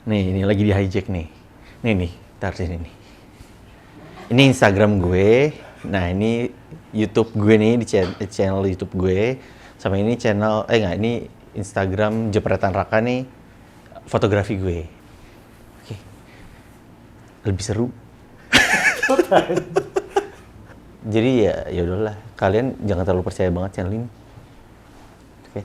Nih, ini lagi di hijack nih. Nih, tar sini nih. Ini Instagram gue. Nah, ini YouTube gue nih, di channel YouTube gue. Sama ini channel, ini Instagram Jepretan Raka nih, fotografi gue. Oke. Lebih seru. Jadi ya udahlah, kalian jangan terlalu percaya banget channel ini. Oke.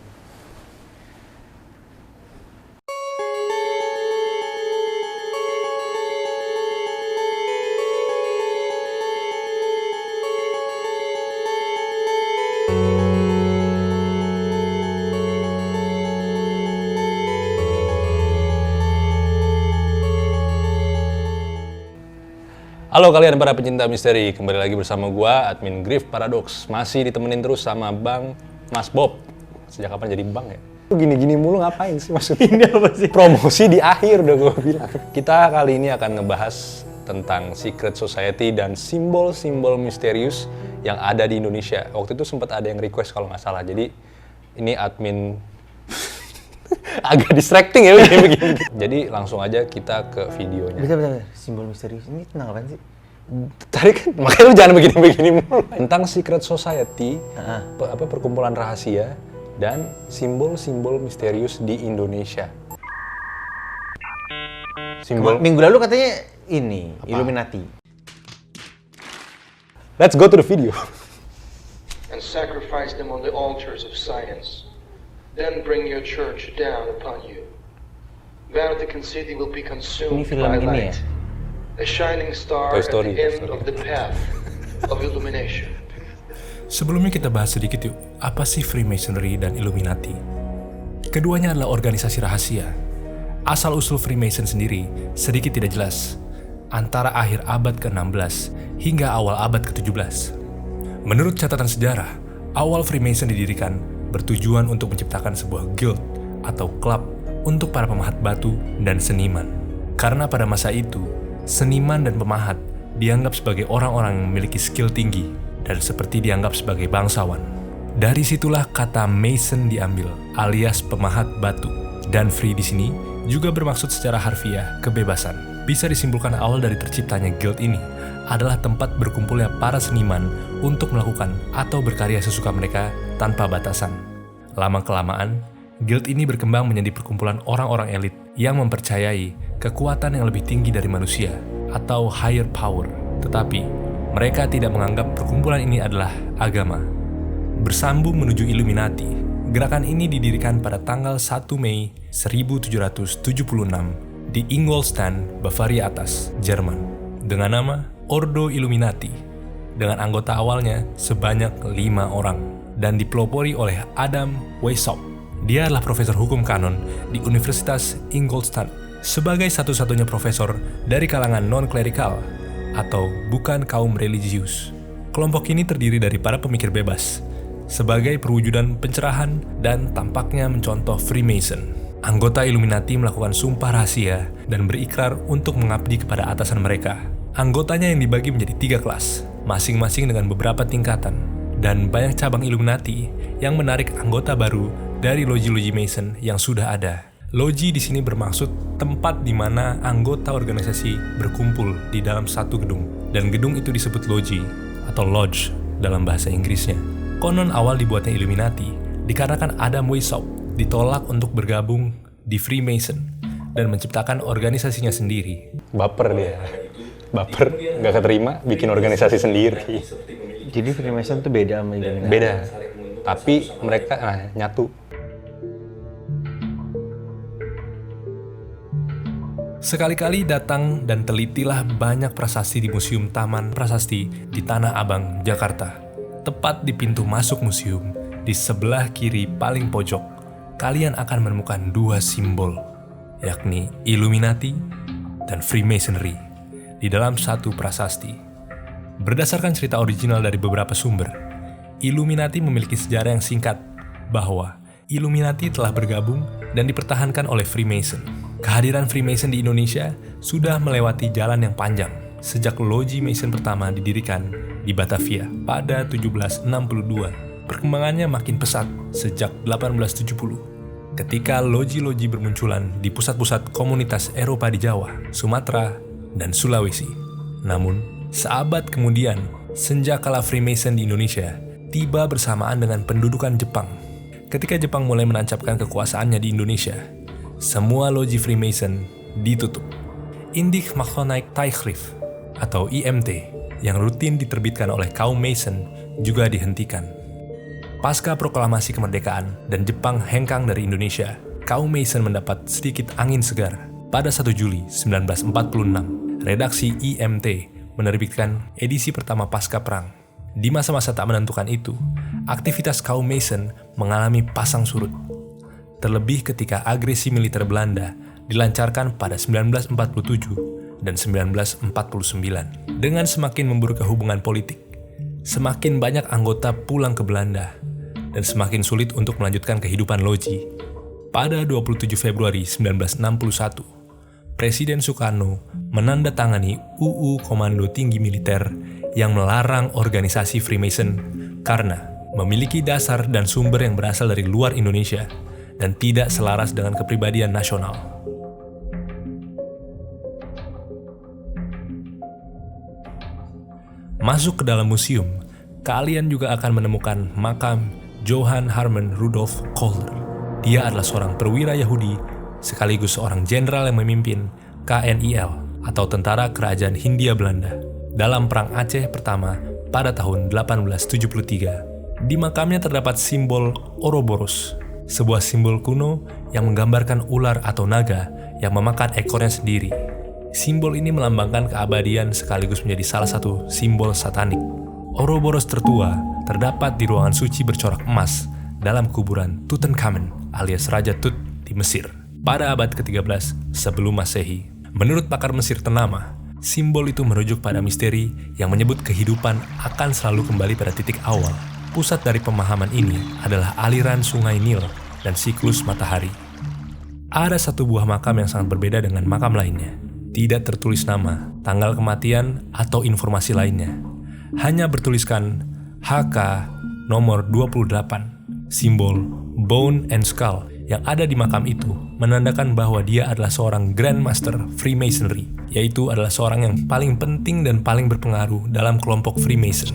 Halo kalian para pecinta misteri, kembali lagi bersama gua, admin Griff Paradox. Masih ditemenin terus sama Bang Mas Bob. Sejak kapan jadi Bang ya? Gini-gini mulu ngapain sih maksudnya? Ini apa sih? Promosi di akhir udah gua bilang. Kita kali ini akan ngebahas tentang secret society dan simbol-simbol misterius yang ada di Indonesia. Waktu itu sempat ada yang request kalau nggak salah. Jadi ini admin agak distracting ya begini. Jadi langsung aja kita ke videonya. Bentar. Simbol misterius ini tentang apa sih? Tadi kan, makanya lu jangan begini-begini mulu. Tentang secret society, perkumpulan rahasia, dan simbol-simbol misterius di Indonesia. Minggu lalu katanya ini, apa? Illuminati. Let's go to the video. And sacrifice them on the altars of science. Then bring your church down upon you. Vatican City will be consumed by light. A shining star at the end of the path of illumination. Sebelumnya kita bahas sedikit yuk, apa sih Freemasonry dan Illuminati? Keduanya adalah organisasi rahasia. Asal-usul Freemason sendiri sedikit tidak jelas, antara akhir abad ke-16 hingga awal abad ke-17. Menurut catatan sejarah, awal Freemason didirikan bertujuan untuk menciptakan sebuah guild atau klub untuk para pemahat batu dan seniman. Karena pada masa itu, seniman dan pemahat dianggap sebagai orang-orang yang memiliki skill tinggi dan seperti dianggap sebagai bangsawan. Dari situlah kata Mason diambil, alias pemahat batu. Dan free di sini juga bermaksud secara harfiah kebebasan. Bisa disimpulkan awal dari terciptanya guild ini adalah tempat berkumpulnya para seniman untuk melakukan atau berkarya sesuka mereka tanpa batasan. Lama-kelamaan, guild ini berkembang menjadi perkumpulan orang-orang elit yang mempercayai kekuatan yang lebih tinggi dari manusia atau higher power. Tetapi, mereka tidak menganggap perkumpulan ini adalah agama. Bersambung menuju Illuminati, gerakan ini didirikan pada tanggal 1 Mei 1776 di Ingolstadt, Bavaria Atas, Jerman, dengan nama Ordo Illuminati, dengan anggota awalnya sebanyak 5 orang, dan dipelopori oleh Adam Weishaupt. Dia adalah profesor hukum kanon di Universitas Ingolstadt, sebagai satu-satunya profesor dari kalangan non-klerikal atau bukan kaum religius. Kelompok ini terdiri dari para pemikir bebas, sebagai perwujudan pencerahan dan tampaknya mencontoh Freemason. Anggota Illuminati melakukan sumpah rahasia dan berikrar untuk mengabdi kepada atasan mereka. Anggotanya yang dibagi menjadi 3 kelas, masing-masing dengan beberapa tingkatan, dan banyak cabang Illuminati yang menarik anggota baru dari loji-loji Mason yang sudah ada. Loji di sini bermaksud tempat di mana anggota organisasi berkumpul di dalam satu gedung, dan gedung itu disebut loji atau lodge dalam bahasa Inggrisnya. Konon awal dibuatnya Illuminati dikarenakan Adam Weishaupt ditolak untuk bergabung di Freemason dan menciptakan organisasinya sendiri. Baper dia. Baper, nggak keterima, bikin organisasi sendiri. Jadi Freemason tuh beda sama Illuminati? Beda, tapi mereka nyatu. Sekali-kali datang dan telitilah banyak prasasti di Museum Taman Prasasti di Tanah Abang, Jakarta. Tepat di pintu masuk museum, di sebelah kiri paling pojok, kalian akan menemukan 2 simbol, yakni Illuminati dan Freemasonry, di dalam satu prasasti. Berdasarkan cerita original dari beberapa sumber, Illuminati memiliki sejarah yang singkat bahwa Illuminati telah bergabung dan dipertahankan oleh Freemason. Kehadiran Freemason di Indonesia sudah melewati jalan yang panjang. sejak Loji Mason pertama didirikan di Batavia pada 1762. Perkembangannya makin pesat sejak 1870 ketika loji-loji bermunculan di pusat-pusat komunitas Eropa di Jawa, Sumatera, dan Sulawesi. Namun, seabad kemudian, senjakala Freemason di Indonesia tiba bersamaan dengan pendudukan Jepang. Ketika Jepang mulai menancapkan kekuasaannya di Indonesia, semua loji Freemason ditutup. Indik Masonic Tychrift atau IMT yang rutin diterbitkan oleh kaum Mason juga dihentikan. Pasca proklamasi kemerdekaan dan Jepang hengkang dari Indonesia, kaum Mason mendapat sedikit angin segar. Pada 1 Juli 1946, redaksi IMT menerbitkan edisi pertama pasca perang. Di masa-masa tak menentukan itu, aktivitas kaum Mason mengalami pasang surut. Terlebih ketika agresi militer Belanda dilancarkan pada 1947 dan 1949. Dengan semakin memburuknya hubungan politik, semakin banyak anggota pulang ke Belanda, dan semakin sulit untuk melanjutkan kehidupan loji. Pada 27 Februari 1961, Presiden Soekarno menandatangani UU Komando Tinggi Militer yang melarang organisasi Freemason karena memiliki dasar dan sumber yang berasal dari luar Indonesia dan tidak selaras dengan kepribadian nasional. Masuk ke dalam museum, kalian juga akan menemukan makam Johann Hermann Rudolf Kohler. Dia adalah seorang perwira Yahudi sekaligus seorang jenderal yang memimpin KNIL atau Tentara Kerajaan Hindia Belanda dalam Perang Aceh pertama pada tahun 1873. Di makamnya terdapat simbol Ouroboros, sebuah simbol kuno yang menggambarkan ular atau naga yang memakan ekornya sendiri. Simbol ini melambangkan keabadian sekaligus menjadi salah satu simbol satanik. Ouroboros tertua terdapat di ruangan suci bercorak emas dalam kuburan Tutankhamun alias Raja Tut di Mesir pada abad ke-13 sebelum Masehi. Menurut pakar Mesir ternama, simbol itu merujuk pada misteri yang menyebut kehidupan akan selalu kembali pada titik awal. Pusat dari pemahaman ini adalah aliran sungai Nil dan siklus matahari. Ada satu buah makam yang sangat berbeda dengan makam lainnya. Tidak tertulis nama, tanggal kematian, atau informasi lainnya. Hanya bertuliskan HK nomor 28, simbol Bone and Skull yang ada di makam itu menandakan bahwa dia adalah seorang Grandmaster Freemasonry, yaitu adalah seorang yang paling penting dan paling berpengaruh dalam kelompok Freemason.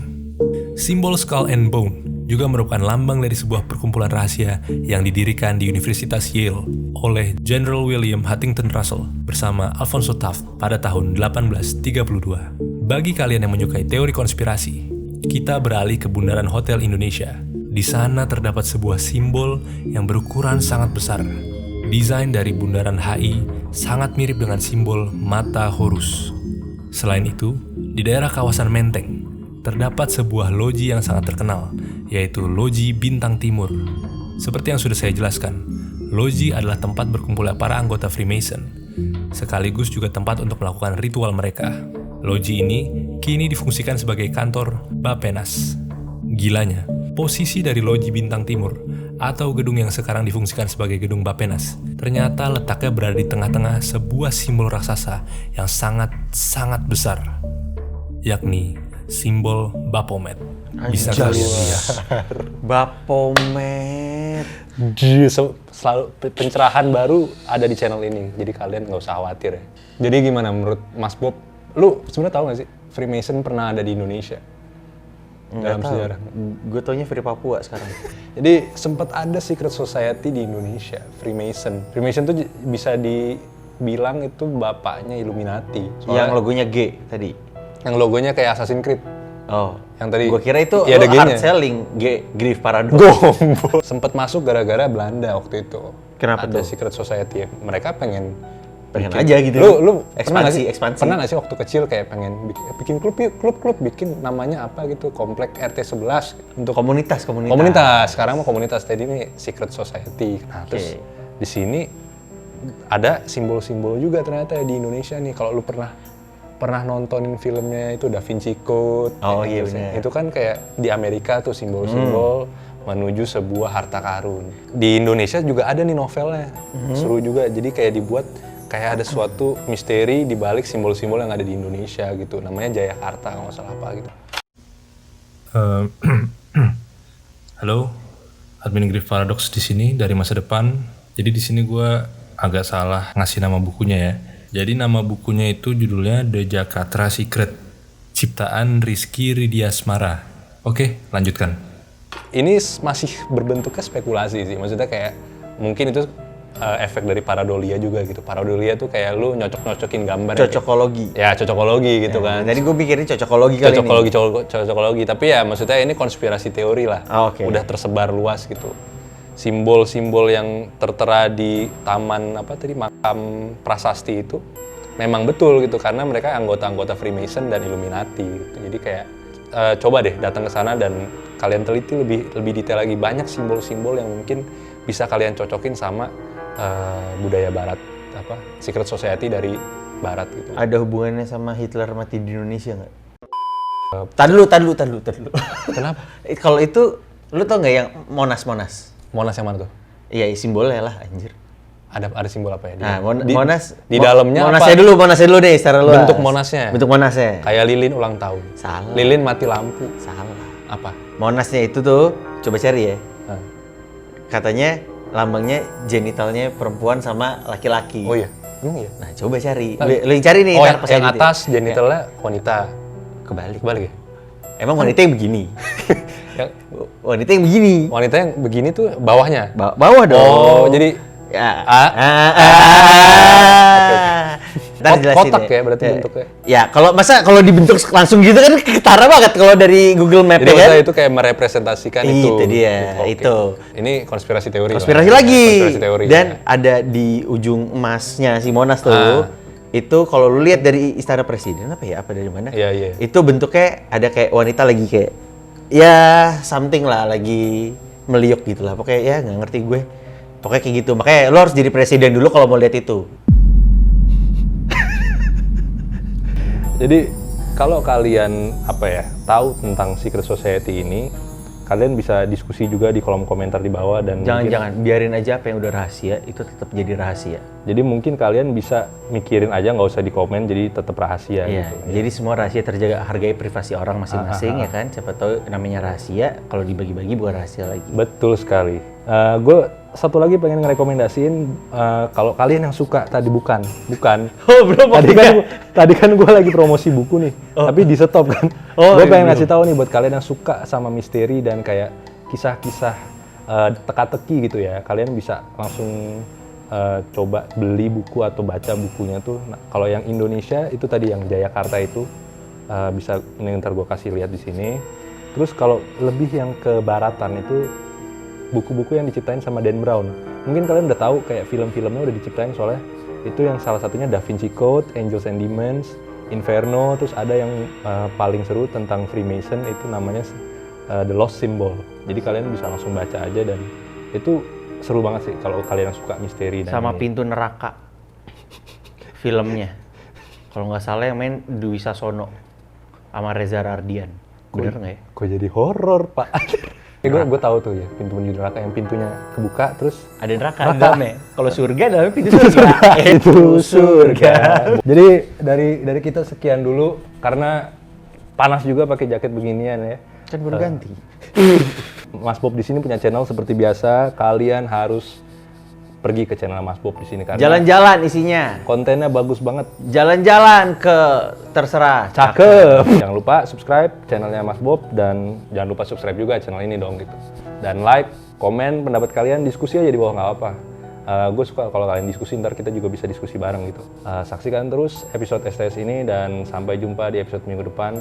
Simbol Skull and Bone juga merupakan lambang dari sebuah perkumpulan rahasia yang didirikan di Universitas Yale oleh General William Huntington Russell bersama Alphonso Taft pada tahun 1832. Bagi kalian yang menyukai teori konspirasi, kita beralih ke Bundaran Hotel Indonesia. Di sana terdapat sebuah simbol yang berukuran sangat besar. Desain dari Bundaran HI sangat mirip dengan simbol mata Horus. Selain itu, di daerah kawasan Menteng, terdapat sebuah loji yang sangat terkenal, yaitu Loji Bintang Timur. Seperti yang sudah saya jelaskan, loji adalah tempat berkumpulnya para anggota Freemason, sekaligus juga tempat untuk melakukan ritual mereka. Loji ini kini difungsikan sebagai kantor Bapenas. Gilanya, posisi dari Loji Bintang Timur atau gedung yang sekarang difungsikan sebagai gedung Bapenas ternyata letaknya berada di tengah-tengah sebuah simbol raksasa yang sangat-sangat besar, yakni simbol Baphomet. Bisa kalian lihat. Baphomet. Selalu pencerahan baru ada di channel ini, jadi kalian nggak usah khawatir ya. Jadi gimana menurut Mas Bob? Lu sebenarnya tahu nggak sih Freemason pernah ada di Indonesia? Dalam sejarah. Gue taunya Free Papua sekarang. Jadi sempat ada secret society di Indonesia, Freemason. Freemason tuh bisa dibilang itu bapaknya Illuminati. Yang logonya G tadi. Yang logonya kayak Assassin's Creed. Oh, yang tadi. Gue kira itu ya, hard selling Griff Paradox. Gombo. Sempat masuk gara-gara Belanda waktu itu. Kenapa ada tuh? secret society. Mereka pengen aja gitu. Lu ekspansi. Pernah nggak sih waktu kecil kayak pengen bikin klub bikin namanya apa gitu, komplek RT 11 untuk komunitas. Sekarang mah komunitas. Tadi ini secret society. Nah, terus di sini ada simbol-simbol juga ternyata di Indonesia nih. Kalau lu pernah nontonin filmnya itu Da Vinci Code. Oh iya benar. Itu kan kayak di Amerika tuh simbol-simbol menuju sebuah harta karun. Di Indonesia juga ada nih novelnya. Seru juga. Jadi kayak dibuat kayak ada suatu misteri di balik simbol-simbol yang ada di Indonesia gitu. Namanya Jayakarta, nggak salah apa gitu. Halo, admin Griff Paradox di sini dari masa depan. Jadi di sini gue agak salah ngasih nama bukunya ya. Jadi nama bukunya itu judulnya The Jakarta Secret, ciptaan Rizky Ridiasmara. Oke, lanjutkan. Ini masih berbentuknya spekulasi sih, maksudnya kayak mungkin itu efek dari paradolia juga gitu. Paradolia tuh kayak lu nyocok-nyocokin gambar. Cocokologi. Ya cocokologi gitu kan. Tadi gue mikirnya cocokologi kali ini. Cocokologi, tapi ya maksudnya ini konspirasi teori lah. Oke. Udah tersebar luas gitu. Simbol-simbol yang tertera di taman makam prasasti itu memang betul gitu karena mereka anggota-anggota Freemason dan Illuminati gitu. Jadi kayak coba deh datang ke sana dan kalian teliti lebih detail lagi, banyak simbol-simbol yang mungkin bisa kalian cocokin sama budaya barat, secret society dari barat gitu. Ada hubungannya sama Hitler mati di Indonesia nggak? Tar dulu. Kenapa? Kalau itu, lu tau nggak yang Monas? Monas yang mana tuh? Iya, simbolnya lah, anjir. Ada simbol apa ya? Nah, Monas di dalamnya Monasnya dulu deh secara luas. Bentuk Monasnya. Bentuk Monasnya. Kayak lilin ulang tahun. Salah. Lilin mati lampu. Salah. Apa? Monasnya itu tuh, coba cari ya. Nah. Katanya lambangnya genitalnya perempuan sama laki-laki. Oh iya? Emang iya? Nah, coba cari. Lu yang cari nih. Oh, ntar pas yang edit ya. atas genitalnya wanita. Kebalik. Kebalik ya? Emang wanita yang begini? Yang Wanita yang begini. wanita yang begini tuh bawahnya. Bawah dong. Oh, jadi ya. Ntar jelasin kotak deh. ya berarti bentuknya. Ya, kalau dibentuk langsung gitu kan ketara banget kalau dari Google Map Jadi ya kan. maksudnya itu kayak merepresentasikan itu. Itu dia, Oke. itu. Ini konspirasi teori. Konspirasi lah. lagi. Konspirasi teori. Dan ya. ada di ujung emasnya si Monas tuh. Itu kalau lu lihat dari Istana Presiden apa dari mana? Iya. Itu bentuknya ada kayak wanita lagi kayak ya something lah, lagi meliuk gitu lah. Pokoknya ya nggak ngerti gue. Pokoknya kayak gitu. Makanya lo harus jadi presiden dulu kalau mau lihat itu. Jadi kalau kalian tahu tentang secret society ini, kalian bisa diskusi juga di kolom komentar di bawah dan Jangan biarin aja apa yang udah rahasia itu tetap jadi rahasia. Jadi mungkin kalian bisa mikirin aja, nggak usah di komen, jadi tetap rahasia Iya. gitu. Jadi semua rahasia terjaga, hargai privasi orang masing-masing ya kan. Siapa tahu namanya rahasia, kalau dibagi-bagi bukan rahasia lagi. Betul sekali. Gue satu lagi pengen ngerekomendasiin kalau kalian yang suka tadi bukan. Oh belum. Tadi kan gue lagi promosi buku nih, tapi di stop kan. Gue pengen ngasih tahu nih buat kalian yang suka sama misteri dan kayak kisah-kisah teka-teki gitu ya. Kalian bisa langsung coba beli buku atau baca bukunya tuh. Nah, kalau yang Indonesia itu tadi yang Jayakarta itu bisa ini ntar gue kasih lihat di sini. Terus kalau lebih yang ke baratan itu buku-buku yang diciptain sama Dan Brown. Mungkin kalian udah tahu kayak film-filmnya udah diciptain soalnya itu yang salah satunya Da Vinci Code, Angels and Demons, Inferno, terus ada yang paling seru tentang Freemason itu namanya The Lost Symbol. Jadi kalian bisa langsung baca aja dan itu seru banget sih kalau kalian suka misteri dan Sama ini. Pintu Neraka filmnya. Kalau nggak salah yang main Dwi Sasono sama Reza Rardian. Bener nggak ya? Kok jadi horor, Pak? Gue tahu tuh ya, pintu menuju neraka yang pintunya kebuka terus Ada neraka di dalamnya. Kalau surga dalamnya pintu surga. itu surga. Jadi dari kita sekian dulu karena panas juga pakai jaket beginian ya. Kan baru ganti. Mas Bob di sini punya channel seperti biasa. Kalian harus pergi ke channel Mas Bob di sini karena Jalan-jalan isinya. kontennya bagus banget. Jalan-jalan ke terserah. Cakep. Jangan lupa subscribe channelnya Mas Bob dan jangan lupa subscribe juga channel ini dong gitu. Dan like, komen pendapat kalian, diskusi aja di bawah nggak apa. Gue suka kalau kalian diskusi, ntar kita juga bisa diskusi bareng gitu. Saksikan terus episode STS ini dan sampai jumpa di episode minggu depan.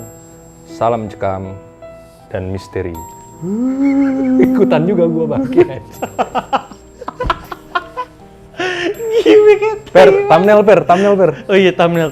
Salam cekam dan misteri. Ikutan juga gue bangkit. Per, thumbnail per. Oh iya, thumbnail.